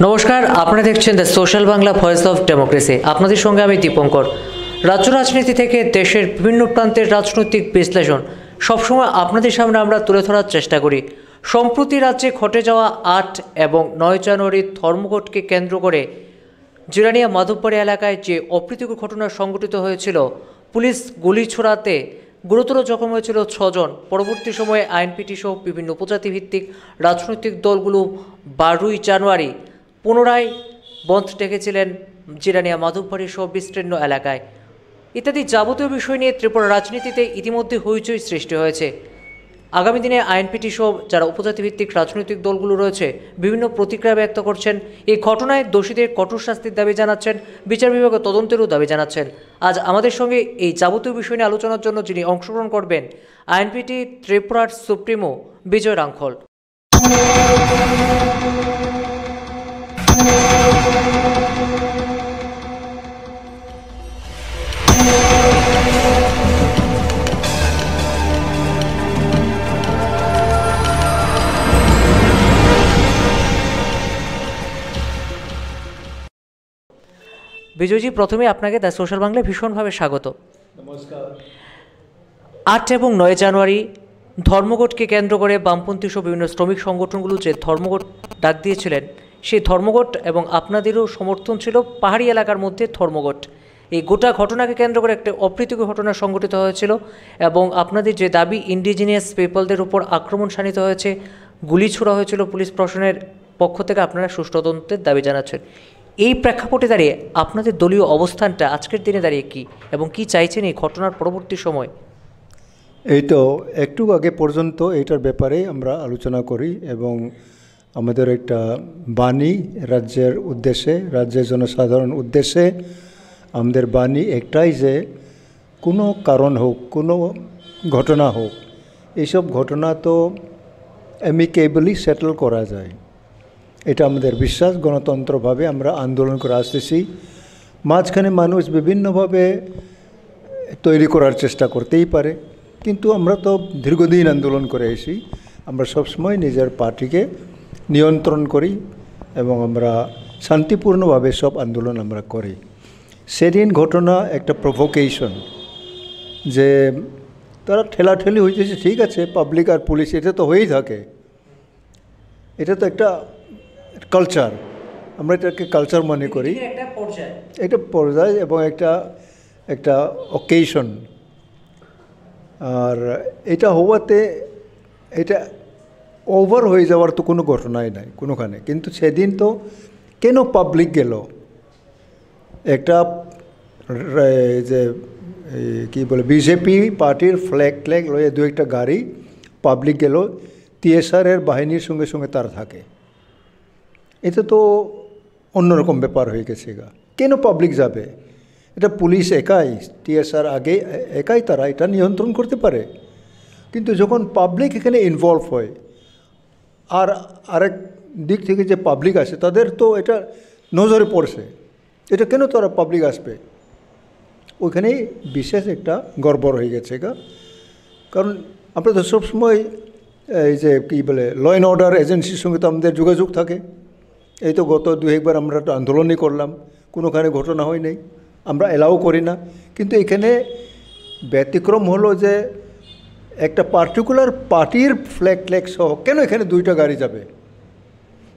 নমস্কার, আপনারা দেখছেন the social Bangla voice of democracy. আপনাদের সঙ্গে আমি দীপঙ্কর। রাজ্য রাজনীতি থেকে দেশের বিভিন্ন প্রান্তের রাজনৈতিক বিশ্লেষণ সবসময় আপনাদের সামনে আমরা তুলে ধরার চেষ্টা করি। সম্প্রতি রাজ্যে ঘটে যাওয়া 8 এবং 9 জানুয়ারির ধর্মঘটকে কেন্দ্র করে জিরানিয়া মাধববাড়ি এলাকায় যে অপ্রীতিকর ঘটনা সংঘটিত হয়েছিল, পুলিশ গুলি ছোড়াতে গুরুতর জখম হয়েছিল 6 জন। পরবর্তী সময়ে আইনপিটি সহ বিভিন্ন উপজাতিভিত্তিক রাজনৈতিক দলগুলো 12ই জানুয়ারি পুনরায় বন্ধ ডেকেছিলেন জিরানিয়া মাধববাড়ি সহ বিস্তীর্ণ এলাকায়। ইত্যাদি যাবতীয় বিষয় নিয়ে ত্রিপুরা রাজনীতিতে ইতিমধ্যে হইচই সৃষ্টি হয়েছে। আগামী দিনে আইনপিটি সহ যারা উপজাতিভিত্তিক রাজনৈতিক দলগুলো রয়েছে বিভিন্ন প্রতিক্রিয়া ব্যক্ত করছেন। এই ঘটনায় দোষীদের কঠোর শাস্তির দাবি জানাচ্ছেন, বিচার বিভাগের তদন্তেরও দাবি জানাচ্ছেন। আজ আমাদের সঙ্গে এই যাবতীয় বিষয় নিয়ে আলোচনার জন্য যিনি অংশগ্রহণ করবেন, আইনপিটি ত্রিপুরার সুপ্রিমো বিজয় রাংখল। বিজয়জি, প্রথমে আপনাকে দ্য সোশ্যাল বাংলায় ভীষণভাবে স্বাগত। নমস্কার। 8 এবং 9 জানুয়ারি ধর্মঘটকে কেন্দ্র করে বামপন্থী সহ বিভিন্ন শ্রমিক সংগঠনগুলো যে ধর্মঘট ডাক দিয়েছিলেন, সেই ধর্মঘট এবং আপনাদেরও সমর্থন ছিল পাহাড়ি এলাকার মধ্যে ধর্মঘট। এই গোটা ঘটনাকে কেন্দ্র করে একটা অপ্রীতিকর ঘটনা সংঘটিত হয়েছিল এবং আপনাদের যে দাবি, ইন্ডিজিনিয়াস পিপলদের উপর আক্রমণ শানিত হয়েছে, গুলি ছোড়া হয়েছিল পুলিশ প্রশাসনের পক্ষ থেকে, আপনারা সুষ্ঠু তদন্তের দাবি জানাচ্ছেন। এই প্রেক্ষাপটে দাঁড়িয়ে আপনাদের দলীয় অবস্থানটা আজকের দিনে দাঁড়িয়ে কী এবং কী চাইছেন এই ঘটনার পরবর্তী সময়? এই তো একটু আগে পর্যন্ত এইটার ব্যাপারে আমরা আলোচনা করি এবং আমাদের একটা বাণী রাজ্যের উদ্দেশ্যে, রাজ্যের জনসাধারণ উদ্দেশ্যে আমাদের বাণী একটাই যে কোনো কারণ হোক, কোনো ঘটনা হোক, এইসব ঘটনা তো অ্যামিকেবলি সেটেল করা যায়। এটা আমাদের বিশ্বাস। গণতন্ত্রভাবে আমরা আন্দোলন করে আসতেছি। মাঝখানে মানুষ বিভিন্নভাবে তৈরি করার চেষ্টা করতেই পারে, কিন্তু আমরা তো দীর্ঘদিন আন্দোলন করে এসেছি। আমরা সবসময় নিজের পার্টিকে নিয়ন্ত্রণ করি এবং আমরা শান্তিপূর্ণভাবে সব আন্দোলন আমরা করি। সেদিন ঘটনা একটা প্রভোকেশন, যে তারা ঠেলাঠেলি হয়েছে, ঠিক আছে, পাবলিক আর পুলিশ, এটা তো হয়েই থাকে, এটা তো একটা কালচার, আমরা এটাকে কালচার মনে করি, একটা পর্যায় এবং একটা অকেশন। আর এটা হওয়াতে এটা ওভার হয়ে যাওয়ার তো কোনো ঘটনাই নাই কোনোখানে। কিন্তু সেদিন তো কেন পাবলিক গেল, একটা যে কী বলে বিজেপি পার্টির ফ্ল্যাগ লয়ে দু একটা গাড়ি পাবলিক গেল, টিএসআরের বাহিনীর সঙ্গে সঙ্গে তার থাকে। এটা তো অন্যরকম ব্যাপার হয়ে গেছে গা। কেন পাবলিক যাবে? এটা পুলিশ একাই, টিএসআর আগে একাই তারা এটা নিয়ন্ত্রণ করতে পারে। কিন্তু যখন পাবলিক এখানে ইনভলভ হয়, আর আরেক দিক থেকে যে পাবলিক আসে, তাদের তো এটা নজরে পড়ছে, এটা কেন তারা পাবলিক আসবে, ওইখানেই বিশেষ একটা গড়বড় হয়ে গেছে গা। কারণ আমরা তো সবসময় এই যে কী বলে ল অ্যান্ড অর্ডার এজেন্সির সঙ্গে তো আমাদের যোগাযোগ থাকে। এই তো গত 2-1 আমরা একটা আন্দোলনই করলাম, কোনোখানে ঘটনা হয় নাই, আমরা এলাও করি না। কিন্তু এখানে ব্যতিক্রম হলো যে একটা পার্টিকুলার পার্টির ফ্ল্যাগ সহ কেন এখানে 2টা গাড়ি যাবে?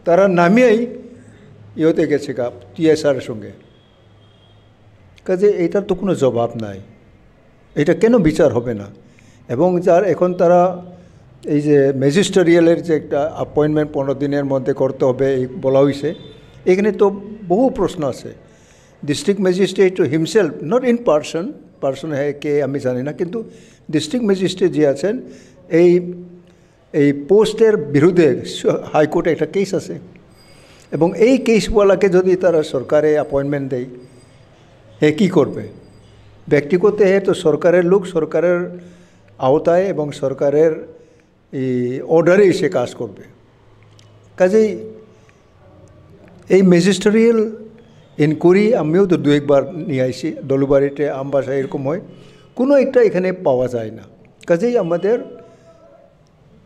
তারা নামিয়েই ইয়েতে গেছে গা টিএসআরের সঙ্গে। কাজে এটার তো কোনো জবাব নাই, এটা কেন বিচার হবে না? এবং যার এখন তারা এই যে ম্যাজিস্ট্রিয়ালের যে একটা অ্যাপয়েন্টমেন্ট 15 দিনের মধ্যে করতে হবে এই বলা হয়েছে, এখানে তো বহু প্রশ্ন আছে। District magistrate himself, not in person হ্যাঁ কে আমি জানি না, কিন্তু ডিস্ট্রিক্ট ম্যাজিস্ট্রেট যে আছেন এই পোস্টের বিরুদ্ধে হাইকোর্টে একটা কেস আছে এবং এই কেসওয়ালাকে যদি তারা সরকারে অ্যাপয়েন্টমেন্ট দেয়, হে কী করবে? ব্যক্তিগত হে তো সরকারের লোক, সরকারের আওতায় এবং সরকারের এই অর্ডারেই সে কাজ করবে। কাজেই এই ম্যাজিস্ট্রিয়াল ইনকোয়ারি আমিও তো 2-1 বার নিয়ে আইছি, দলুবাড়িতে আমবাসায় এরকম হয়, কোনো একটা এখানে পাওয়া যায় না। কাজেই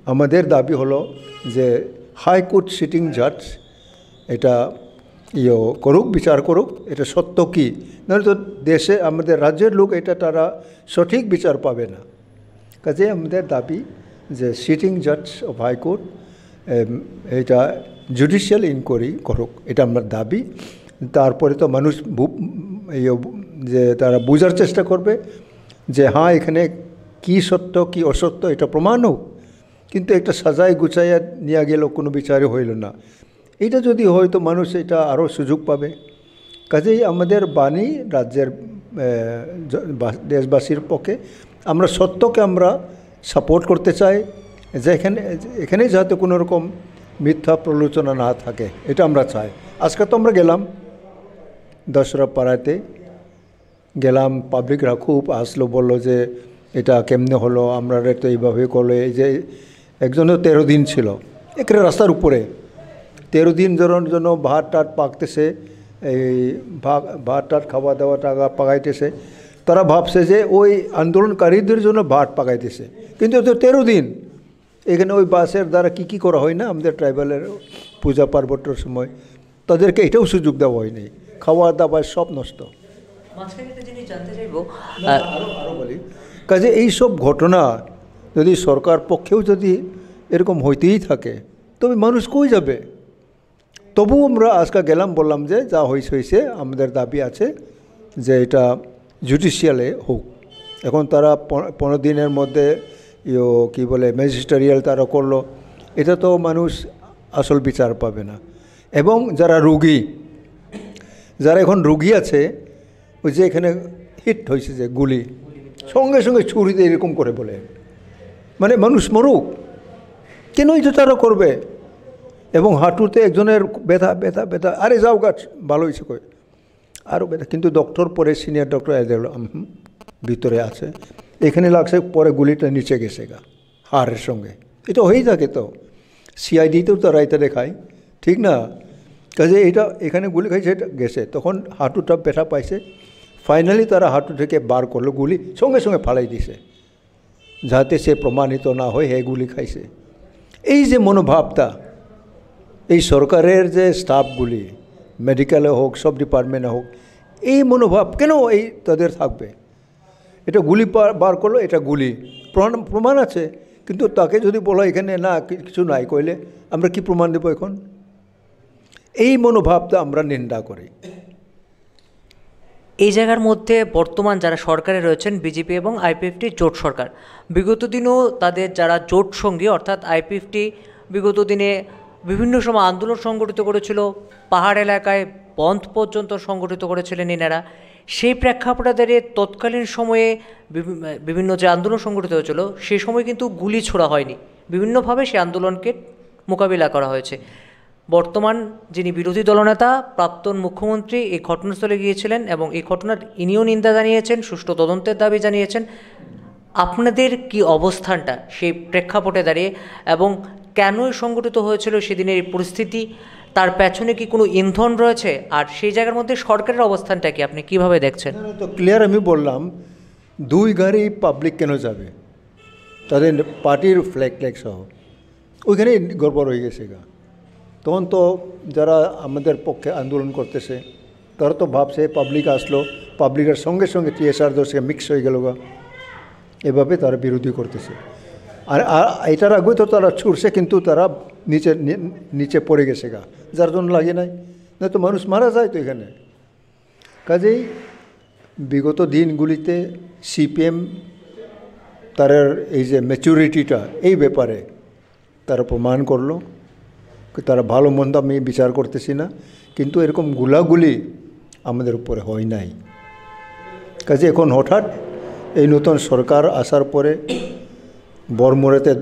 আমাদের দাবি হলো যে হাইকোর্ট সিটিং জাজ এটা করুক, বিচার করুক, এটা সত্য কি, নাহলে তো দেশে আমাদের রাজ্যের লোক এটা তারা সঠিক বিচার পাবে না। কাজে আমাদের দাবি যে সিটিং জাজ অফ হাইকোর্ট এটা জুডিশিয়াল ইনকোয়ারি করুক, এটা আমার দাবি। তারপরে তো মানুষ যে তারা বোঝার চেষ্টা করবে যে হ্যাঁ এখানে কি সত্য কি অসত্য এটা প্রমাণ হোক, কিন্তু একটা সাজায় গুছাইয়া নিয়ে গেল কোনো বিচারই হইল না। এটা যদি হয় তো মানুষ এটা আরও সুযোগ পাবে। কাজেই আমাদের বাণী রাজ্যের দেশবাসীর পক্ষে আমরা সত্যকে আমরা সাপোর্ট করতে চাই, যে এখানে যাতে কোনো রকম মিথ্যা প্রলোচনা না থাকে, এটা আমরা চাই। আজকে তো আমরা গেলাম দশরা পাড়াতে গেলাম, পাবলিকরা খুব আসলো, বললো যে এটা কেমনে হলো, আমরা তো এইভাবে করলো। এই যে একজনও 13 দিন ছিল এখানে রাস্তার উপরে, 13 দিন জন্য ভাত টাট পাকতেছে, এই ভাত টাট খাওয়া দাওয়া টাকা পাকাইতেছে। তারা ভাবছে যে ওই আন্দোলনকারীদের জন্য ভাত পাকাইতেছে, কিন্তু তো 13 দিন এখানে ওই বাসের দ্বারা কী করা হয় না আমাদের ট্রাইবালের পূজা পার্বণের সময়, তাদেরকে এটাও সুযোগ দেওয়া হয়নি, খাওয়া দাওয়া সব নষ্ট। আরও বলি, কাজে এইসব ঘটনা যদি সরকার পক্ষেও যদি এরকম হইতেই থাকে তবে মানুষ কই যাবে? তবু আমরা আজকে গেলাম, বললাম যে যা হয়েছে আমাদের দাবি আছে যে এটা জুডিশিয়ালে হোক। এখন তারা 15 দিনের মধ্যে কি বলে ম্যাজিস্ট্রিয়াল তারা করলো, এটা তো মানুষ আসল বিচার পাবে না। এবং যারা রুগী, যারা এখন রুগী আছে, ওই যে এখানে হিট হয়েছে যে গুলি, সঙ্গে সঙ্গে ছুরিতে এরকম করে বলে, মানে মানুষ মরুক কেন এটা তারা করবে? এবং হাঁটুতে একজনের ব্যথা ব্যথা ব্যথা, আরে যাও গাছ ভালো হয়েছে কই, আরও ব্যথা, কিন্তু ডক্টর পরে সিনিয়র ডক্টর ভিতরে আছে, এখানে লাগছে, পরে গুলিটা নিচে গেছে গা হাড়ের সঙ্গে। এটা হয়েই থাকে তো, সিআইডিতেও তারা এটা দেখায়, ঠিক না? কাজে এটা এখানে গুলি খাইছে, এটা গেছে, তখন হাঁটুটা ব্যথা পাইছে, ফাইনালি তারা হাঁটু থেকে বার করলো, গুলি সঙ্গে সঙ্গে ফালাই দিছে, যাতে সে প্রমাণিত না হয় হে গুলি খাইছে। এই যে মনোভাবটা এই সরকারের যে স্টাফগুলি, মেডিকেলে হোক সব ডিপার্টমেন্টে হোক, এই মনোভাব কেন এই তাদের থাকবে? এটা গুলি বার করলো, এটা গুলি প্রমাণ আছে, কিন্তু তাকে যদি বলো এখানে না কিছু নাই কইলে আমরা কি প্রমাণ দেবো? এখন এই মনোভাবটা আমরা নিন্দা করি। এই জায়গার মধ্যে বর্তমান যারা সরকারে রয়েছেন বিজেপি এবং আইপিএফটি জোট সরকার, বিগত দিনেও তাদের যারা জোট সঙ্গী অর্থাৎ আইপিএফটি বিগত দিনে বিভিন্ন সময় আন্দোলন সংগঠিত করেছিল, পাহাড় এলাকায় বন্ধ পর্যন্ত সংগঠিত করেছিলেন এনারা। সেই প্রেক্ষাপটে দাঁড়িয়ে তৎকালীন সময়ে বিভিন্ন যে আন্দোলন সংগঠিত হয়েছিল সেই সময় কিন্তু গুলি ছোড়া হয়নি, বিভিন্নভাবে সেই আন্দোলনকে মোকাবিলা করা হয়েছে। বর্তমান যিনি বিরোধী দলনেতা প্রাক্তন মুখ্যমন্ত্রী এই ঘটনাস্থলে গিয়েছিলেন এবং এই ঘটনার ইনিও নিন্দা জানিয়েছেন, সুষ্ঠু তদন্তের দাবি জানিয়েছেন। আপনাদের কি অবস্থানটা সেই প্রেক্ষাপটে দাঁড়িয়ে, এবং কেনই সংগঠিত হয়েছিল সেদিনের এই পরিস্থিতি, তার পেছনে কি কোনো ইন্ধন রয়েছে, আর সেই জায়গার মধ্যে সরকারের অবস্থানটা কি আপনি কিভাবে দেখছেন? তো ক্লিয়ার আমি বললাম, 2 গাড়ি পাবলিক কেন যাবে তাদের পার্টির ফ্ল্যাগ সহ, ওইখানেই গড়বড় হয়ে গেছে গা। তখন তো যারা আমাদের পক্ষে আন্দোলন করতেছে তারা তো ভাবছে পাবলিক আসলো, পাবলিকের সঙ্গে সঙ্গে টিএসআর দোষে মিক্স হয়ে গেল গা, এভাবে তারা বিরোধী করতেছে। আর এটার আগে তো তারা ছুটছে, কিন্তু তারা নিচে পড়ে গেছে গা, যার জন্য লাগে নাই, না তো মানুষ মারা যায় তো এখানে। কাজেই বিগত দিনগুলিতে সিপিএম তার এই যে ম্যাচুরিটিটা এই ব্যাপারে তারা প্রমাণ করলো, তারা ভালো মন্দ আমি বিচার করতেছি না, কিন্তু এরকম গুলাগুলি আমাদের উপরে হয় নাই। কাজে এখন হঠাৎ এই নতুন সরকার আসার পরে বরমুড়াতে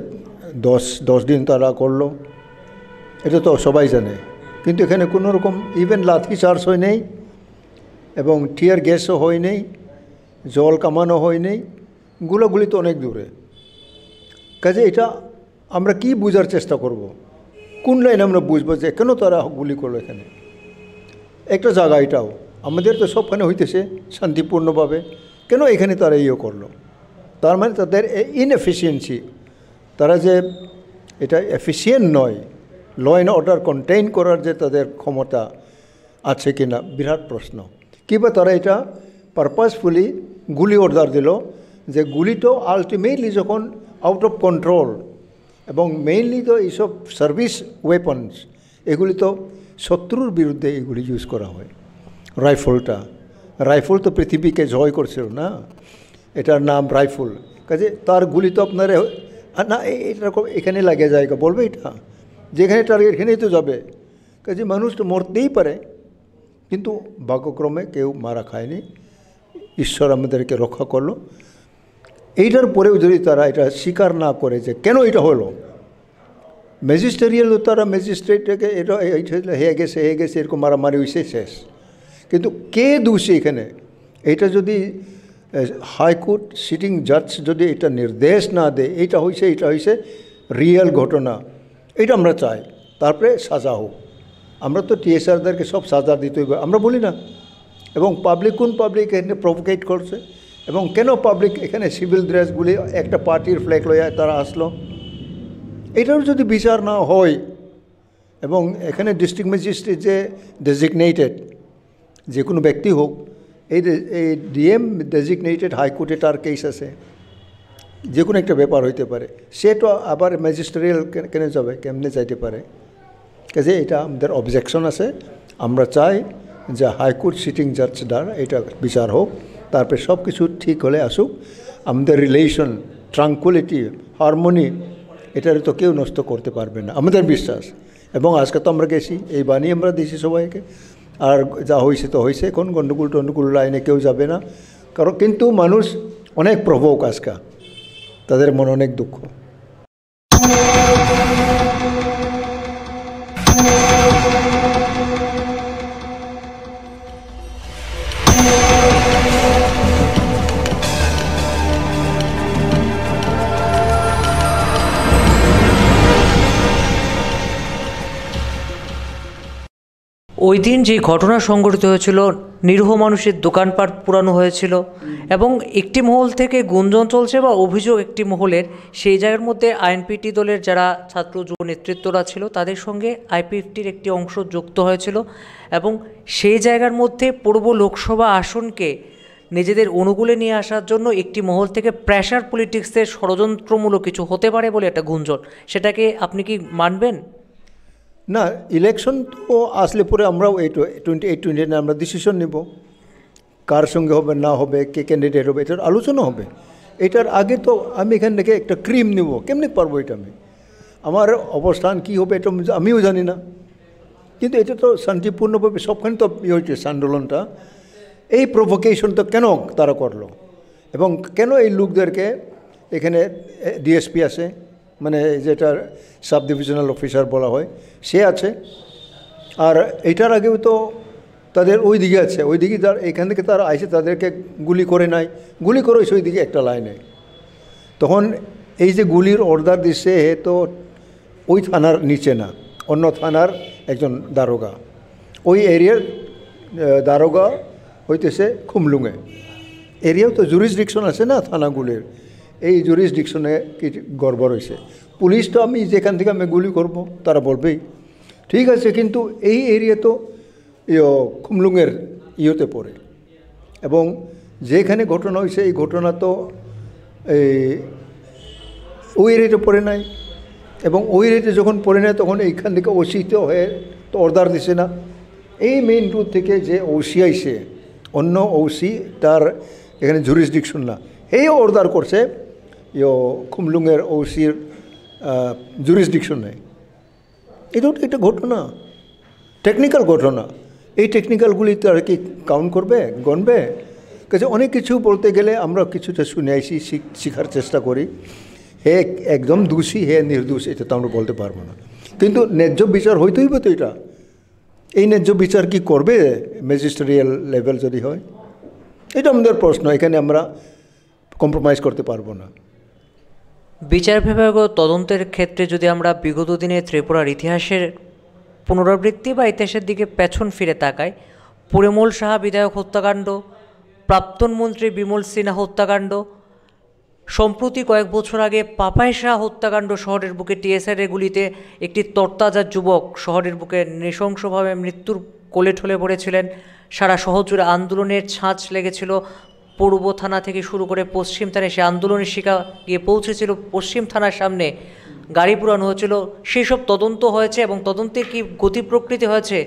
10 দিন তারা করলো, এটা তো সবাই জানে, কিন্তু এখানে কোনো রকম ইভেন লাঠি চার্জ হয় নেই, এবং টিয়ার গ্যাসও হয় নেই, জল কামানো হয় নেই, গুলাগুলি তো অনেক দূরে। কাজে এটা আমরা কি বোঝার চেষ্টা করব? কোন লাইন আমরা বুঝবো যে কেন তারা গুলি করলো এখানে? একটা জায়গা এটাও আমাদের তো সবখানে হইতেছে শান্তিপূর্ণভাবে, কেন এখানে তারা ইয়ে করলো? তার মানে তাদের ইনএফিসিয়েন্সি, তারা যে এটা এফিসিয়েন্ট নয়, ল অ্যান্ড অর্ডার কন্টেইন করার যে তাদের ক্ষমতা, আছে কি না বিরাট প্রশ্ন। কিংবা তারা এটা পারপাসফুলি গুলি অর্ডার দিল, যে গুলি তো আলটিমেটলি যখন আউট অফ কন্ট্রোল, এবং মেইনলি তো এইসব সার্ভিস ওয়েপন্স এগুলি তো শত্রুর বিরুদ্ধে এগুলি ইউজ করা হয়। রাইফল তো পৃথিবীকে জয় করছিল না, এটার নাম রাইফল। কাজে তার গুলি তো আপনার না এরকম এখানে লাগে জায়গা বলবে, এটা যেখানে টার্গেট এখানেই তো যাবে। কাজে মানুষ তো মরতেই পারে, কিন্তু ভাগ্যক্রমে কেউ মারা খায়নি, ঈশ্বর আমাদেরকে রক্ষা করলো। এইটার পরেও যদি তারা এটা স্বীকার না করে যে কেন এটা হলো, ম্যাজিস্ট্রেরিয়াল তারা ম্যাজিস্ট্রেটকে এটা হয়ে গেছে এরকম মারামারি হয়েছে শেষ। কিন্তু কে দোষী এখানে, এটা যদি হাইকোর্ট সিটিং জাজ যদি এটা নির্দেশ না দেয় এটা হয়েছে রিয়েল ঘটনা, এটা আমরা চাই, তারপরে সাজা হোক। আমরা তো টিএসআরদেরকে সব সাজা দিতে হবে আমরা বলি না। এবং কোন পাবলিক এখানে প্রভোকেট করছে, এবং কেন পাবলিক এখানে সিভিল ড্রেসগুলি একটা পার্টির ফ্ল্যাগ লইয়া তারা আসলো, এটার যদি বিচার না হয়, এবং এখানে ডিস্ট্রিক্ট ম্যাজিস্ট্রেট যে ডেজিগনেটেড যে কোনো ব্যক্তি হোক, এই ডিএম ডেজিগনেটেড হাইকোর্টে তার কেস আছে, যে কোনো একটা ব্যাপার হইতে পারে, সে তো আবার ম্যাজিস্ট্রেরিয়াল কেমনে চাইতে পারে। কাজে এটা আমাদের অবজেকশন আছে। আমরা চাই যে হাইকোর্ট সিটিং জাজ দ্বারা এটা বিচার হোক, তারপরে সব কিছু ঠিক হলে আসুক। আমাদের রিলেশন, ট্রাঙ্কুলিটি, হারমোনি, এটার তো কেউ নষ্ট করতে পারবে না আমাদের বিশ্বাস। এবং আজকে তো আমরা গেছি, এই বাণী আমরা দিয়েছি সবাইকে। আর যা হয়েছে তো হয়েছে, এখন গণ্ডগোল লাইনে কেউ যাবে না কারণ, কিন্তু মানুষ অনেক প্রভোক আজকে, তাদের মনে অনেক দুঃখ। ওই দিন যে ঘটনা সংঘটিত হয়েছিল, নিরীহ মানুষের দোকানপাট পোড়ানো হয়েছিল, এবং একটি মহল থেকে গুঞ্জন চলছে বা অভিযোগ একটি মহলের, সেই জায়গার মধ্যে আইএনপিটি দলের যারা ছাত্র যুব নেতৃত্বরা ছিল তাদের সঙ্গে আইপিএফটির একটি অংশ যুক্ত হয়েছিল, এবং সেই জায়গার মধ্যে পূর্ব লোকসভা আসনকে নিজেদের অনুকূলে নিয়ে আসার জন্য একটি মহল থেকে প্রেশার পলিটিক্সের ষড়যন্ত্রমূলক কিছু হতে পারে বলে একটা গুঞ্জন, সেটাকে আপনি কি মানবেন? না, ইলেকশন তো আসলে পরে আমরাও 28-29 আমরা ডিসিশন নেব, কার সঙ্গে হবে না হবে, কে ক্যান্ডিডেট হবে, এটার আলোচনা হবে। এটার আগে তো আমি এখান থেকে একটা ক্রিম নেব, কেমনি পারবো এটা আমি? আমার অবস্থান কী হবে এটা আমিও জানি না। কিন্তু এটা তো শান্তিপূর্ণভাবে সবখানে তো হয়েছে আন্দোলনটা। এই প্রভোকেশন তো কেন তারা করলো, এবং কেন এই লোকদেরকে এখানে ডিএসপি আছে, মানে যেটার সাব ডিভিশনাল অফিসার বলা হয়, সে আছে। আর এটার আগেও তো তাদের ওই দিকে আছে, ওই দিকে এখান থেকে তারা আইসে, তাদেরকে গুলি করে নাই, গুলি করে ওই দিকে একটা লাইনে। তখন এই যে গুলির অর্ডার দিচ্ছে, তো ওই থানার নিচে না, অন্য থানার একজন দারোগা, ওই এরিয়ার দারোগা হইতেছে খুমলুঙে। এরিয়াও তো জুরিসডিকশন আছে না থানাগুলির, এই জুরিসডিকশনে কিছু গড়বড় হয়েছে। পুলিশ তো আমি যেখান থেকে আমি গুলি করব তারা বলবেই, ঠিক আছে, কিন্তু এই এরিয়া তো খুমলুঙের ইয়েতে পড়ে, এবং যেখানে ঘটনা হয়েছে এই ঘটনা তো ওই এরিয়াতে পড়ে নাই, এবং ওই এরিয়াতে যখন পড়ে নেয় তখন এইখান থেকে ওসিত হয়ে তো অর্ডার দিছে না। এই মেইন রুট থেকে যে ওসি আইছে, অন্য ওসি তার এখানে জুরিসডিকশন না, এই অর্ডার করছে খুমলুঙের ওসির জুরিসডিকশন নেই। এটা তো একটা ঘটনা, টেকনিক্যাল ঘটনা। এই টেকনিক্যালগুলি তো আর কি কাউন্ট করবে, গণবে? কাছে অনেক কিছু বলতে গেলে আমরা কিছুটা শুনে আইসি, শেখার চেষ্টা করি। হে একদম দোষী, হে নির্দোষ, এটা তো আমরা বলতে পারবো না। কিন্তু ন্যায্য বিচার হইতে হইবে তো। এটা এই ন্যায্য বিচার কি করবে ম্যাজিস্ট্রেরিয়াল লেভেল যদি হয়? এটা আমাদের প্রশ্ন, এখানে আমরা কম্প্রোমাইজ করতে পারবো না। বিচার বিভাগ তদন্তের ক্ষেত্রে যদি আমরা বিগত দিনে ত্রিপুরার ইতিহাসের পুনরাবৃত্তি বা ইতিহাসের দিকে পেছন ফিরে তাকাই, পরিমল সাহা বিধায়ক হত্যাকাণ্ড, প্রাক্তন মন্ত্রী বিমল সিনহা হত্যাকাণ্ড, সম্প্রতি কয়েক বছর আগে পাপাই শাহ হত্যাকাণ্ড, শহরের বুকে টিএসআর গুলিতে একটি তরতাজা যুবক শহরের বুকে নৃশংসভাবে মৃত্যুর কোলে ঠলে পড়েছিলেন। সারা শহর জুড়ে আন্দোলনের ছাঁচ লেগেছিল। পূর্ব থানা থেকে শুরু করে পশ্চিম থানায় সে আন্দোলনের শিকার গিয়ে পৌঁছেছিল পশ্চিম থানার সামনে, গাড়ি পুরানো হয়েছিল। সেই সব তদন্ত হয়েছে এবং তদন্তের কি গতি প্রকৃতি হয়েছে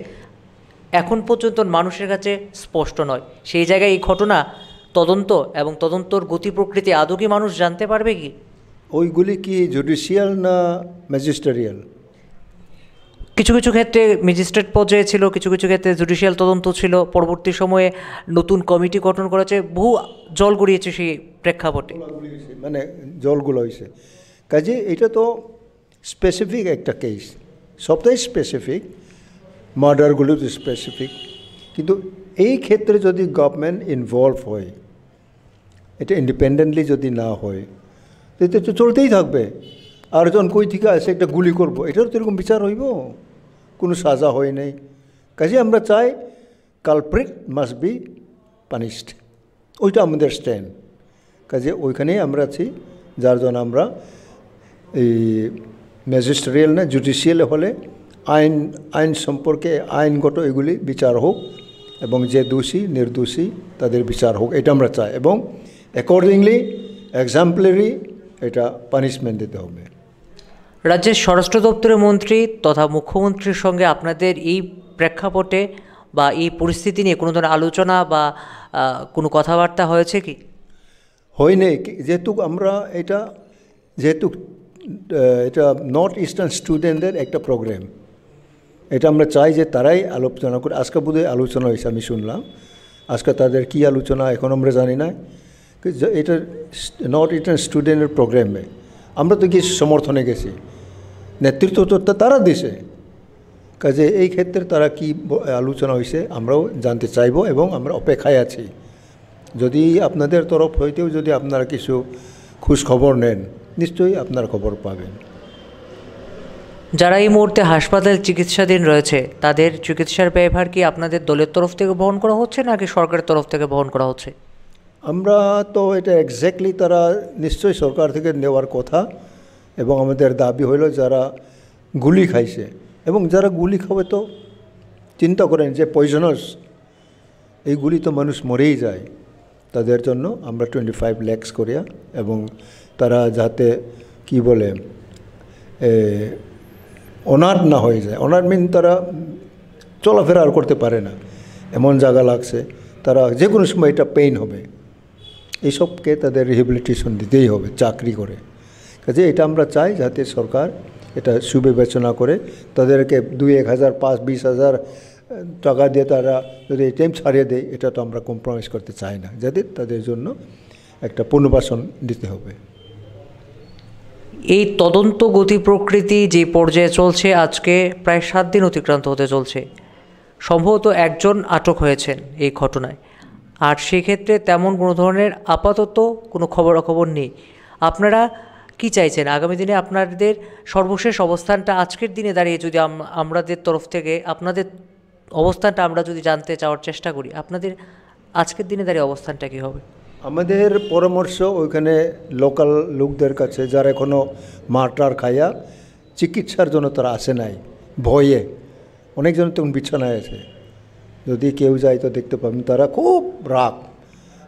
এখন পর্যন্ত মানুষের কাছে স্পষ্ট নয়। সেই জায়গায় এই ঘটনা তদন্ত এবং তদন্তর গতি প্রকৃতি আদৌ কি মানুষ জানতে পারবে কি? ওইগুলি কি জুডিশিয়াল না ম্যাজিস্ট্রেরিয়াল? কিছু কিছু ক্ষেত্রে ম্যাজিস্ট্রেট পর্যায়ে ছিল, কিছু কিছু ক্ষেত্রে জুডিশিয়াল তদন্ত ছিল। পরবর্তী সময়ে নতুন কমিটি গঠন করেছে, বহু জল গড়িয়েছে সেই প্রেক্ষাপটে। মানে জলগুলো হয়েছে, কাজে এটা তো স্পেসিফিক একটা কেস, সবটাই স্পেসিফিক, মার্ডারগুলো তো স্পেসিফিক। কিন্তু এই ক্ষেত্রে যদি গভর্নমেন্ট ইনভলভ হয়, এটা ইন্ডিপেন্ডেন্টলি যদি না হয়, তো তো চলতেই থাকবে। আরেকজন কই থেকে আসে একটা গুলি করবো, এটারও তো এরকম বিচার হইব, কোনো সাজা হয় নাই। কাজে আমরা চাই কালপ্রিট মাস্ট বি পানিশড, ওইটা আমাদের স্ট্যান্ড। কাজে ওইখানেই আমরা আছি, যার জন্য আমরা এই ম্যাজিস্ট্রিয়াল না জুডিশিয়াল হলে আইন সম্পর্কে আইনগত এগুলি বিচার হোক এবং যে দোষী নির্দোষী তাদের বিচার হোক, এটা আমরা চাই। এবং অ্যাকর্ডিংলি এক্সাম্পলারি এটা পানিশমেন্ট দিতে হবে। রাজ্যের স্বরাষ্ট্র দপ্তরের মন্ত্রী তথা মুখ্যমন্ত্রীর সঙ্গে আপনাদের এই প্রেক্ষাপটে বা এই পরিস্থিতি নিয়ে কোনো ধরনের আলোচনা বা কোনো কথাবার্তা হয়েছে কি? হয়নি, যেহেতু আমরা যেহেতু এটা নর্থ ইস্টার্ন স্টুডেন্টদের একটা প্রোগ্রাম, এটা আমরা চাই যে তারাই আলোচনা করে। আজকে বোধহয় আলোচনা হয়েছে, আমি শুনলাম। আজকে তাদের কী আলোচনা এখন আমরা জানি না। এটা নর্থ ইস্টার্ন স্টুডেন্টের প্রোগ্রামে আমরা তো গিয়ে সমর্থনে গেছি, নেতৃত্ব তো তারা দিছে। কাজে এই ক্ষেত্রে তারা কি আলোচনা হয়েছে আমরাও জানতে চাইব এবং আমরা অপেক্ষায় আছি। যদি আপনাদের তরফ হইতেও যদি আপনারা কিছু খোঁজ খবর নেন, নিশ্চয়ই আপনার খবর পাবেন। যারা এই মুহূর্তে হাসপাতাল চিকিৎসাধীন রয়েছে তাদের চিকিৎসার ব্যয়ভার কি আপনাদের দলের তরফ থেকে বহন করা হচ্ছে নাকি সরকারের তরফ থেকে বহন করা হচ্ছে? আমরা তো এটা এক্স্যাক্টলি তারা নিশ্চয়ই সরকার থেকে নেওয়ার কথা, এবং আমাদের দাবি হইল যারা গুলি খাইছে এবং যারা গুলি খাবে তো চিন্তা করেন যে পয়জনাস, এই গুলি তো মানুষ মরেই যায়, তাদের জন্য আমরা 25 লাখ করিয়া, এবং তারা যাতে কি বলে অনাথ না হয়ে যায়। অনাথ মিন তারা চলাফেরা আর করতে পারে না, এমন জায়গা লাগছে, তারা যে কোনো সময় এটা পেইন হবে, এইসবকে তাদের রিহেবিলিটেশন দিতেই হবে চাকরি করে। কাজে এটা আমরা চাই যাতে সরকার এটা সুবিবেচনা করে তাদেরকে 2-1 হাজার 5-20 হাজার টাকা দিয়ে তারা যদি টাইম ছাড়িয়ে দেয়, এটা তো আমরা কম্প্রোমাইজ করতে চাই না, যাতে তাদের জন্য একটা পুনর্বাসন দিতে হবে। এই তদন্ত গতি প্রকৃতি যে পর্যায়ে চলছে, আজকে প্রায় 7 দিন অতিক্রান্ত হতে চলছে। সম্ভবত একজন আটক হয়েছেন এই ঘটনায়, আর সেক্ষেত্রে তেমন কোনো ধরনের আপাতত কোনো খবরাখবর নেই। আপনারা কি চাইছেন আগামী দিনে? আপনাদের সর্বশেষ অবস্থানটা আজকের দিনে দাঁড়িয়ে যদি আমাদের তরফ থেকে আপনাদের অবস্থানটা আমরা যদি জানতে চাওয়ার চেষ্টা করি, আপনাদের আজকের দিনে দাঁড়িয়ে অবস্থানটা কী হবে? আমাদের পরামর্শ ওইখানে লোকাল লোকদের কাছে, যারা এখনও মারটার খাইয়া চিকিৎসার জন্য তারা আসে নাই, ভয়ে অনেকজন তখন বিছানায় আছে, যদি কেউ যায় তো দেখতে পাবেন তারা খুব রাগ,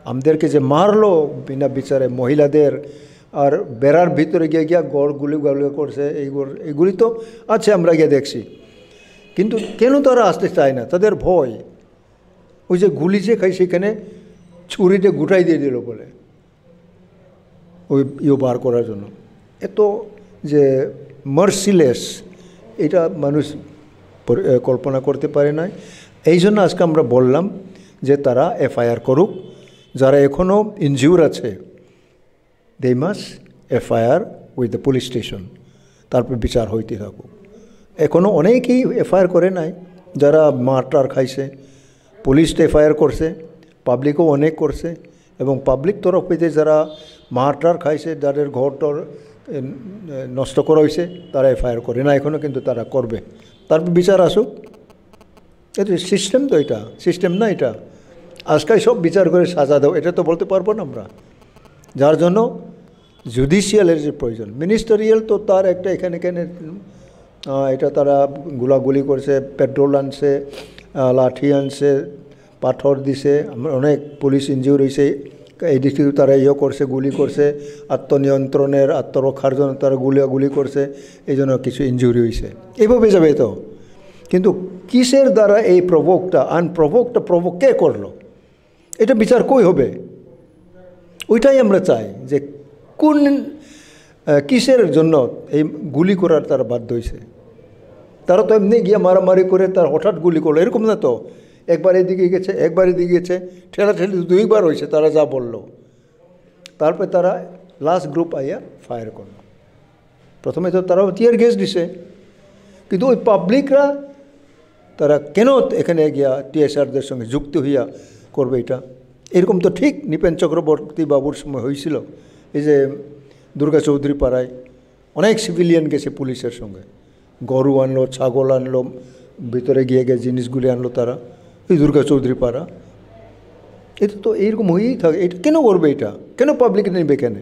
আমাদেরকে যে মারলো বিনা বিচারে, মহিলাদের, আর বেড়ার ভিতরে গিয়া গড় গুলি করছে, এইগুলি তো আছে, আমরা গিয়ে দেখছি। কিন্তু কেন তারা আসতে চায় না? তাদের ভয়। ওই যে গুলি যে খাই সেখানে ছুরিতে গুটাই দিয়ে দিল বলে, ওই বার করার জন্য। এত যে মার্সিলেস, এটা মানুষ কল্পনা করতে পারে না। এই জন্য আজকে আমরা বললাম যে তারা এফআইআর করুক, যারা এখনও ইনজিউর আছে they must FIR with the police station, তারপর বিচার হইতে থাকুক। এখনও অনেকেই এফআইআর করে নাই, যারা মারটার খাইছে, পুলিশ তো এফআইআর করছে, পাবলিকও অনেক করছে, এবং পাবলিক তরফ হইতে যারা মারটার খাইছে, যাদের ঘরটর নষ্ট করা হয়েছে, তারা এফআইআর করে না এখনও, কিন্তু তারা করবে, তারপর বিচার আসুক। এটা সিস্টেম তো, এটা সিস্টেম না, এটা আজকাল সব বিচার করে সাজা দাও, এটা তো বলতে পারবো না আমরা। যার জন্য জুডিশিয়ালের যে প্রয়োজন, মিনিস্টারিয়াল তো তার একটা এখানে এটা তারা গুলাগুলি করছে, পেট্রোল আনছে, লাঠি আনছে, পাথর দিছে, আমরা অনেক পুলিশ ইনজিওর হয়েছে, এদিক থেকে তারা করছে, গুলি করছে, আত্মনিয়ন্ত্রণের আত্মরক্ষার জন্য তারা গুলি করছে, এই জন্য কিছু ইনজুরি হয়েছে। এইভাবে যাবে তো। কিন্তু কিসের দ্বারা এই প্রভোক কে করলো, এটা বিচার কই হবে? ওইটাই আমরা চাই যে কোন কিসের জন্য এই গুলি করার তারা বাধ্য হয়েছে। তারা তো এমনি গিয়ে মারামারি করে তার হঠাৎ গুলি করলো, এরকম না তো। একবার এদিকে গেছে, একবার এদিকে গেছে, ঠেলাঠেলি 2বার হয়েছে, তারা যা বলল। তারপরে তারা লাস্ট গ্রুপ আইয়া ফায়ার করলো। প্রথমে তো তারাও টিয়ার গ্যাস দিছে, কিন্তু ওই পাবলিকরা তারা কেন এখানে গিয়া টিএসআরদের সঙ্গে যুক্ত হইয়া করবে এটা? এরকম তো ঠিক নৃপেন চক্রবর্তী বাবুর সময় হয়েছিল। এই যে দুর্গা চৌধুরী পাড়ায় অনেক সিভিলিয়ান গেছে পুলিশের সঙ্গে, গরু আনলো, ছাগল আনলো, ভিতরে গিয়ে জিনিসগুলি আনলো তারা, এই দুর্গা চৌধুরী পাড়া। এটা তো এইরকম হয়েই থাকে। এটা কেন করবে? এটা কেন পাবলিক নেবে? কেন?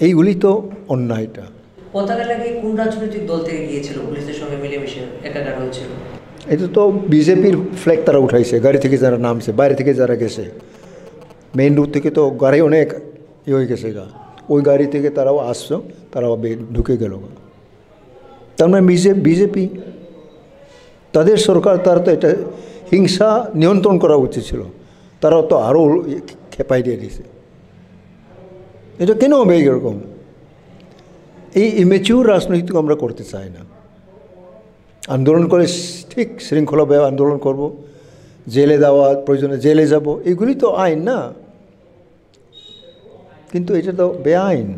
এইগুলি তো অন্যায়টা। পতাকা লাগিয়ে কোন রাজনৈতিক দল থেকে গিয়েছিল পুলিশের সঙ্গে মিলেমিশে একাকার হয়েছিল? এটা তো বিজেপির ফ্ল্যাগ তারা উঠাইছে, গাড়ি থেকে যারা নামছে, বাইরে থেকে যারা গেছে। মেইন রোড থেকে তো গাড়ি অনেক হয়ে গেছে গা, ওই গাড়ি থেকে তারাও আসছো, তারাও ঢুকে গেল। তার মানে বিজেপি তাদের সরকার, তার তো এটা হিংসা নিয়ন্ত্রণ করা উচিত ছিল, তারাও তো আরও খেপাই দিয়ে দিয়েছে। এটা কেন হবে এরকম? এই ইমেচিউর রাজনীতি আমরা করতে চাই না। আন্দোলন করে ঠিক শৃঙ্খলাভাবে আন্দোলন করব, জেলে দেওয়া প্রয়োজনে জেলে যাব, এগুলি তো আইন না। কিন্তু এটা তো বেআইন।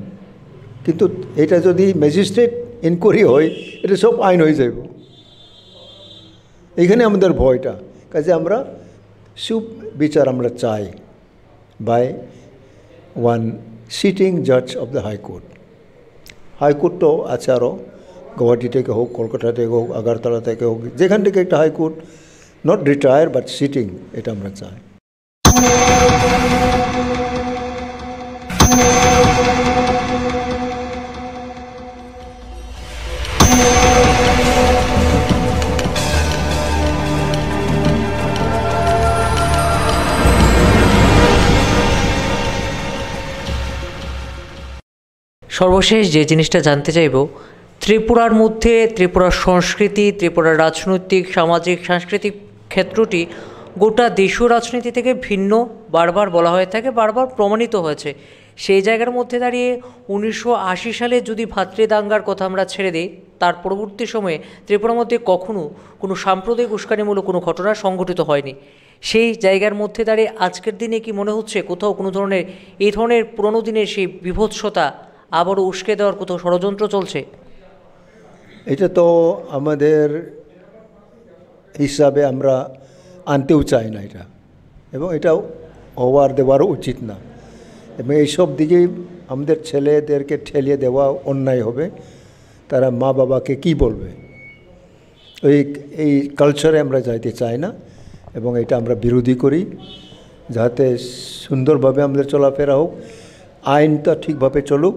কিন্তু এটা যদি ম্যাজিস্ট্রেট ইনকোয়ারি হয়, এটা সব আইন হয়ে যাব। এইখানে আমাদের ভয়টা। কাজে আমরা সুবিচার আমরা চাই বাই ওয়ান সিটিং জাজ অফ দ্য হাইকোর্ট। হাইকোর্ট তো আছে আরও, গুয়াহাটি থেকে হোক, কলকাতা থেকে হোক, আগারতলা থেকে হোক, যেখান থেকে একটা high court, not retire but sitting, এটা আমরা চাই। সর্বশেষ যে জিনিসটা জানতে চাইব, ত্রিপুরার মধ্যে ত্রিপুরার সংস্কৃতি, ত্রিপুরার রাজনৈতিক, সামাজিক, সাংস্কৃতিক ক্ষেত্রটি গোটা দেশীয় রাজনীতি থেকে ভিন্ন বারবার বলা হয়ে থাকে, বারবার প্রমাণিত হয়েছে। সেই জায়গার মধ্যে দাঁড়িয়ে 1980 সালে যদি ভাতৃদাঙ্গার কথা আমরা ছেড়ে দিই, তার পরবর্তী সময়ে ত্রিপুরার মধ্যে কখনো কোনো সাম্প্রদায়িক উস্কানিমূলক কোনো ঘটনা সংঘটিত হয়নি। সেই জায়গার মধ্যে দাঁড়িয়ে আজকের দিনে কি মনে হচ্ছে কোথাও কোনো ধরনের এই ধরনের পুরনো দিনের সেই বিভৎসতা আবারও উস্কে দেওয়ার কোথাও ষড়যন্ত্র চলছে? এটা তো আমাদের হিসাবে আমরা আনতেও চাই না এটা, এবং এটাও দেওয়ারও উচিত না। এবং এইসব দিকে আমাদের ছেলেদেরকে ঠেলিয়ে দেওয়া অন্যায় হবে। তারা মা বাবাকে কি বলবে? এই কালচারে আমরা যাইতে চাই না, এবং এটা আমরা বিরোধী করি। যাতে সুন্দরভাবে আমাদের চলাফেরা হোক, আইনটা ঠিকভাবে চলুক।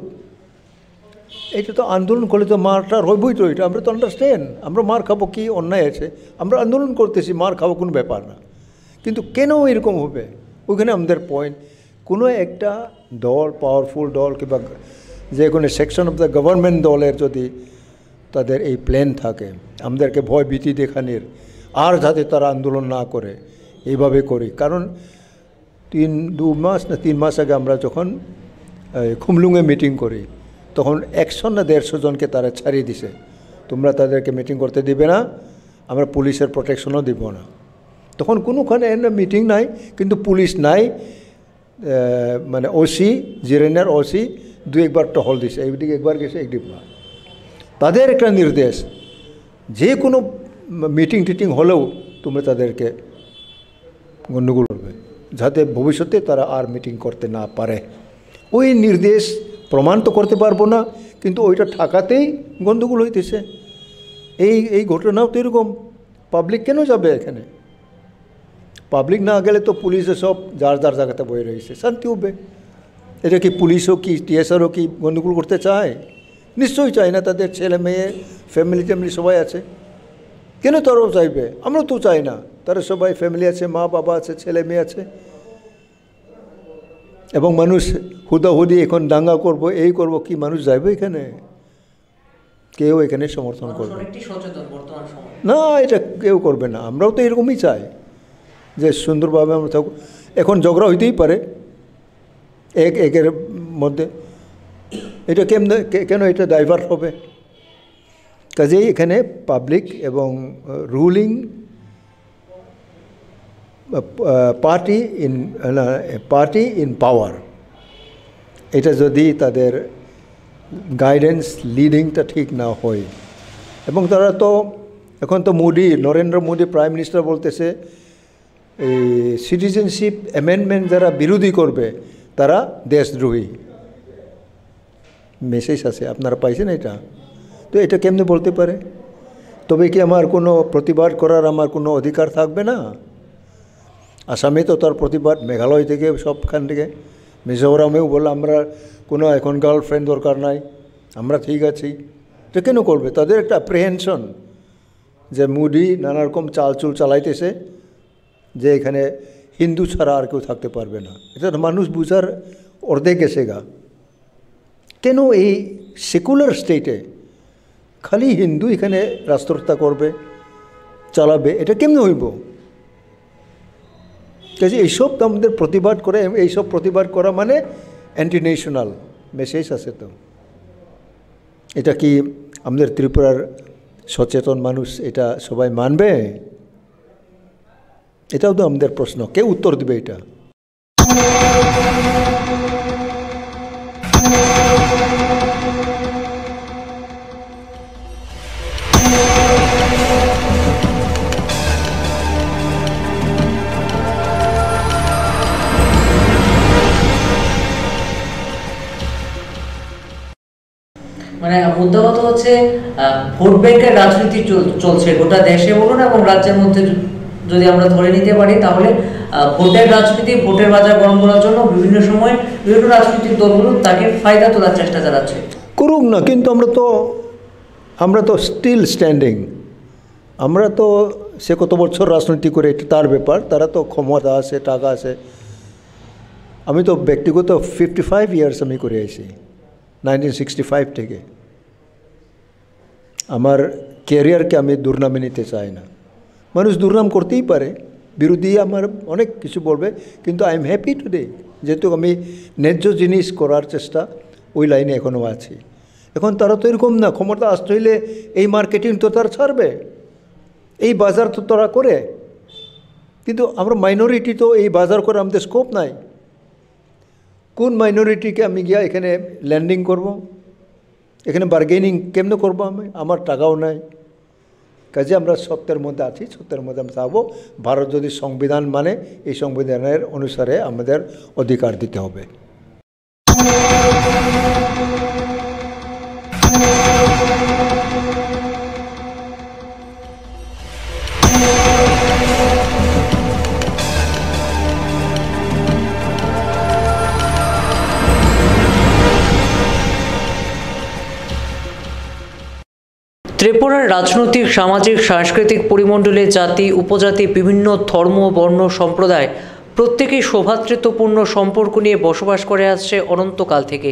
এটা তো আন্দোলন করলে তো মারটার হইবই তো, এটা আমরা তো আন্ডারস্ট্যান্ড। আমরা মার খাবো, কি অন্যায় আছে? আমরা আন্দোলন করতেছি, মার খাবো কোনো ব্যাপার না। কিন্তু কেন এরকম হবে? ওইখানে আমাদের পয়েন্ট। কোনো একটা দল, পাওয়ারফুল দল কিংবা যে কোনো সেকশন অফ দ্য গভর্নমেন্ট দলের যদি তাদের এই প্ল্যান থাকে আমাদেরকে ভয় ভীতি দেখানোর, আর যাতে তারা আন্দোলন না করে, এইভাবে করি। কারণ 3 মাস আগে আমরা যখন খুমলুঙে মিটিং করি, তখন 100 না 150 জনকে তারা ছাড়িয়ে দিছে। তোমরা তাদেরকে মিটিং করতে দিবে না, আমরা পুলিশের প্রোটেকশনও দিব না। তখন কোনোখানে মিটিং নাই, কিন্তু পুলিশ নাই, মানে ওসি, জিরেনের ওসি 2-1বার টহল দিছে, এইদিকে একবার গেছে, একদিকবার। তাদের একটা নির্দেশ, যে কোনো মিটিং টিটিং হলেও তোমরা তাদেরকে গণ্ডগোল করবে, যাতে ভবিষ্যতে তারা আর মিটিং করতে না পারে। ওই নির্দেশ প্রমাণ তো করতে পারবো না, কিন্তু ওইটা ঠেকাতেই গণ্ডগোল হইতেছে। এই ঘটনাও তো এরকম। পাবলিক কেন যাবে এখানে? পাবলিক না গেলে তো পুলিশে সব যার যার জায়গাতে বয়ে রয়েছে, শান্তি হবে। এটা কি পুলিশও কি টিএসআরও কি গণ্ডগোল করতে চায়? নিশ্চয়ই চায় না। তাদের ছেলে মেয়ে, ফ্যামিলি সবাই আছে। কেন তারাও চাইবে? আমরা তো চাই না। তারা সবাই ফ্যামিলি আছে, মা বাবা আছে, ছেলে মেয়ে আছে, এবং মানুষ হুদাহুদি এখন দাঙ্গা করব, এই করব, কি মানুষ যাইবে এখানে? কেউ এখানে সমর্থন করবে না, এটা কেউ করবে না। আমরাও তো এরকমই চাই যে সুন্দরভাবে আমরা থাকবো। এখন ঝগড়া হইতেই পারে একের মধ্যে, এটা কেন এটা ডাইভার্ট হবে? কাজেই এখানে পাবলিক এবং রুলিং পার্টি ইন পাওয়ার, এটা যদি তাদের গাইডেন্স লিডিংটা ঠিক না হয়, এবং তারা তো এখন তো নরেন্দ্র মোদী প্রাইম মিনিস্টার বলতেছে এই সিটিজেনশিপ অ্যামেন্ডমেন্ট যারা বিরোধী করবে তারা দেশদ্রোহী। মেসেজ আছে, আপনারা পাইছেন এটা? তো এটা কেমনে বলতে পারে? তবে কি আমার কোনো প্রতিবাদ করার আমার কোনো অধিকার থাকবে না? আসামে তো তার প্রতিবাদ, মেঘালয় থেকে সবখান থেকে, মিজোরামেও বলে আমরা কোনো এখন গার্লফ্রেন্ড দরকার নাই, আমরা ঠিক আছি। এটা কেন করবে? তাদের একটা অ্যাপ্রিহেনশন যে মোদি নানা রকম চালচুল চালাইতেছে, যে এখানে হিন্দু ছাড়া আর কেউ থাকতে পারবে না। এটা মানুষ বুঝার অর্ধেক গেছে গা। কেন এই সেকুলার স্টেটে খালি হিন্দু এখানে রাষ্ট্রতা করবে, চালাবে? এটা কেমনে হইব? কাজে এইসব তো আমাদের প্রতিবাদ করে, এইসব প্রতিবাদ করা মানে অ্যান্টি ন্যাশনাল মেসেজ আছে। তো এটা কি আমাদের ত্রিপুরার সচেতন মানুষ এটা সবাই মানবে? এটাও তো আমাদের প্রশ্ন, কে উত্তর দিবে এটা? মানে মুদ্রা কথা হচ্ছে ভোট ব্যাংকের রাজনীতি চলছে গোটা দেশে বলুন এবং রাজ্যের মধ্যে যদি আমরা ধরে নিতে পারি, তাহলে ভোটের রাজনীতি, ভোটের বাজার গরম করার জন্য বিভিন্ন সময় বিভিন্ন রাজনৈতিক দলগুলো তাকে ফায়দা তোলার চেষ্টা চালাচ্ছে। করুক না, কিন্তু আমরা তো স্টিল স্ট্যান্ডিং। আমরা তো সে কত বছর রাজনীতি করে, এটা তার ব্যাপার। তারা তো ক্ষমতা আছে, টাকা আছে। আমি তো ব্যক্তিগত 55 ইয়ার্স আমি করে আছি, 1965 থেকে। আমার ক্যারিয়ারকে আমি দুর্নামে নিতে চাই না। মানুষ দুর্নাম করতেই পারে, বিরোধী আমার অনেক কিছু বলবে, কিন্তু আই এম হ্যাপি টুডে, যেহেতু আমি ন্যায্য জিনিস করার চেষ্টা ওই লাইনে এখনও আছি। এখন তারা তো এরকম না, ক্ষমতা আসতে হইলে এই মার্কেটিং তো তারা ছাড়বে, এই বাজার তো তারা করে। কিন্তু আমরা মাইনরিটি, তো এই বাজার করে আমাদের স্কোপ নাই। কোন মাইনরিটিকে আমি গিয়া এখানে ল্যান্ডিং করব? এখানে বার্গেনিং কেমনে করবো? আমার টাকাও নাই। কাজে আমরা সত্যের মধ্যে আছি, সত্যের মধ্যে আমরা থাকবো। ভারত যদি সংবিধান মানে, এই সংবিধানের অনুসারে আমাদের অধিকার দিতে হবে। ত্রিপুরার রাজনৈতিক, সামাজিক, সাংস্কৃতিক পরিমণ্ডলে জাতি, উপজাতি, বিভিন্ন ধর্ম, বর্ণ, সম্প্রদায় প্রত্যেকেই সৌভ্রাতৃত্বপূর্ণ সম্পর্ক নিয়ে বসবাস করে আসছে অনন্তকাল থেকে।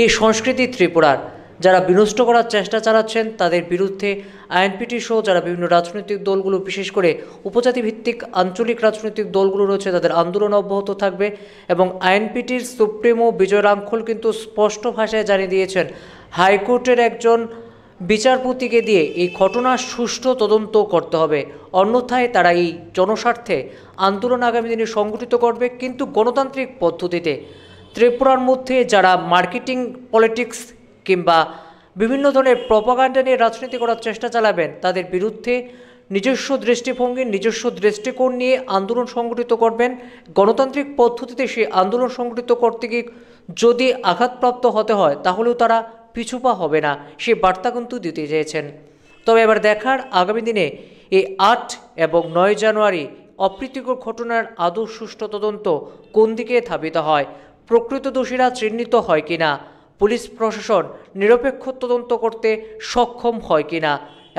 এই সংস্কৃতি ত্রিপুরার যারা বিনষ্ট করার চেষ্টা চালাচ্ছেন তাদের বিরুদ্ধে আইএনপিটি সহ যারা বিভিন্ন রাজনৈতিক দলগুলো, বিশেষ করে উপজাতি ভিত্তিক আঞ্চলিক রাজনৈতিক দলগুলো রয়েছে, তাদের আন্দোলন অব্যাহত থাকবে। এবং আইএনপিটির সুপ্রিমো বিজয় রাঙ্খল কিন্তু স্পষ্ট ভাষায় জানিয়ে দিয়েছেন, হাইকোর্টের একজন বিচারপতিকে দিয়ে এই ঘটনার সুষ্ঠু তদন্ত করতে হবে, অন্যথায় তারা এই জনস্বার্থে আন্দোলন আগামী দিনে সংগঠিত করবে, কিন্তু গণতান্ত্রিক পদ্ধতিতে। ত্রিপুরার মধ্যে যারা মার্কেটিং পলিটিক্স কিংবা বিভিন্ন ধরনের প্রপাগান্ডা নিয়ে রাজনীতি করার চেষ্টা চালাবেন, তাদের বিরুদ্ধে নিজস্ব দৃষ্টিভঙ্গি, নিজস্ব দৃষ্টিকোণ নিয়ে আন্দোলন সংগঠিত করবেন। গণতান্ত্রিক পদ্ধতিতে সেই আন্দোলন সংগঠিত করতে গিয়ে যদি আঘাতপ্রাপ্ত হতে হয়, তাহলেও তারা পিছুপা হবে না, সে বার্তা কিন্তু দিতে চেয়েছেন। তবে এবার দেখার আগামী দিনে এই 8 এবং 9 জানুয়ারি অপ্রীতিকর ঘটনার আদৌ সুষ্ঠু তদন্ত কোন দিকে ধাবিত হয়, প্রকৃত দোষীরা চিহ্নিত হয় কিনা, পুলিশ প্রশাসন নিরপেক্ষ তদন্ত করতে সক্ষম হয় কিনা,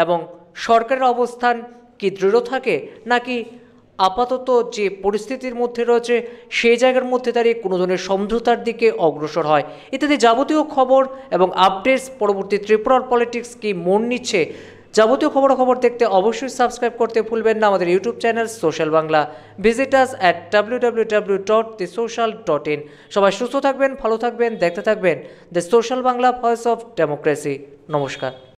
এবং সরকারের অবস্থান কি দৃঢ় থাকে, নাকি আপাতত যে পরিস্থিতির মধ্যে রয়েছে সেই জায়গার মধ্যে দাঁড়িয়ে কোনো ধরনের সমঝোতার দিকে অগ্রসর হয়, ইত্যাদি যাবতীয় খবর এবং আপডেটস পরবর্তী ত্রিপুরার পলিটিক্স কি মন নিচ্ছে, যাবতীয় খবর দেখতে অবশ্যই সাবস্ক্রাইব করতে ভুলবেন না আমাদের YouTube channel social Bangla. Visit us at www.thesocial.in। সবাই সুস্থ থাকবেন, ভালো থাকবেন, দেখতে থাকবেন the social Bangla voice of democracy. নমস্কার।